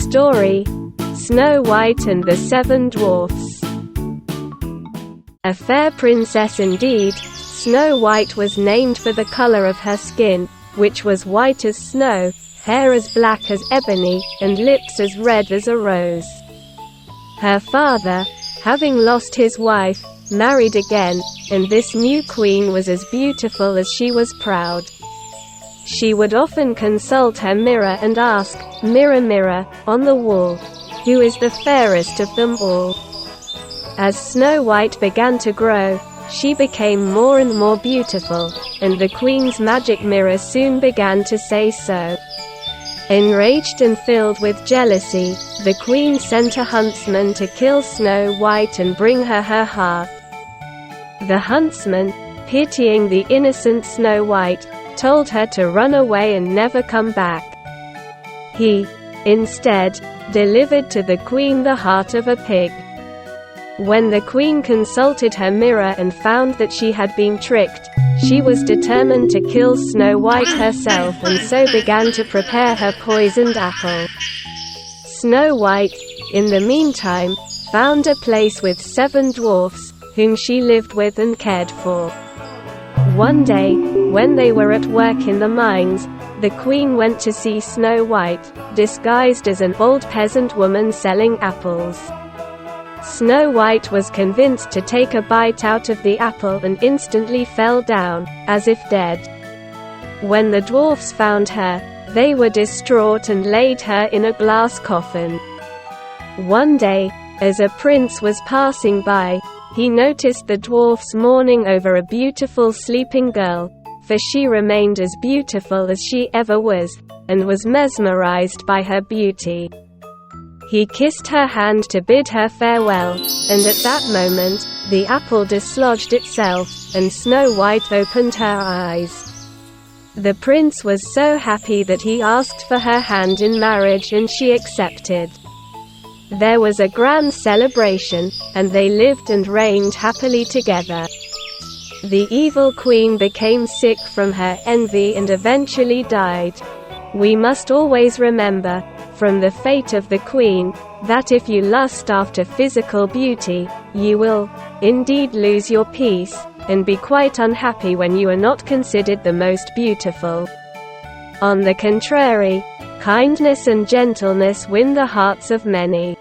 Story: Snow White and the Seven Dwarfs. A fair princess indeed, Snow White was named for the color of her skin, which was white as snow, hair as black as ebony, and lips as red as a rose. Her father, having lost his wife, married again, and this new queen was as beautiful as she was proud. She would often consult her mirror and ask, "Mirror, mirror, on the wall, who is the fairest of them all?" As Snow White began to grow, she became more and more beautiful, and the queen's magic mirror soon began to say so. Enraged and filled with jealousy, the queen sent a huntsman to kill Snow White and bring her her heart. The huntsman, pitying the innocent Snow White, told her to run away and never come back. He, instead, delivered to the queen the heart of a pig. When the queen consulted her mirror and found that she had been tricked, she was determined to kill Snow White herself and so began to prepare her poisoned apple. Snow White, in the meantime, found a place with 7 dwarfs, whom she lived with and cared for. One day, when they were at work in the mines, the queen went to see Snow White, disguised as an old peasant woman selling apples. Snow White was convinced to take a bite out of the apple and instantly fell down, as if dead. When the dwarfs found her, they were distraught and laid her in a glass coffin. One day, as a prince was passing by, he noticed the dwarfs mourning over a beautiful sleeping girl, for she remained as beautiful as she ever was, and was mesmerized by her beauty. He kissed her hand to bid her farewell, and at that moment, the apple dislodged itself, and Snow White opened her eyes. The prince was so happy that he asked for her hand in marriage and she accepted. There was a grand celebration, and they lived and reigned happily together. The evil queen became sick from her envy and eventually died. We must always remember, from the fate of the queen, that if you lust after physical beauty, you will, indeed, lose your peace, and be quite unhappy when you are not considered the most beautiful. On the contrary, kindness and gentleness win the hearts of many.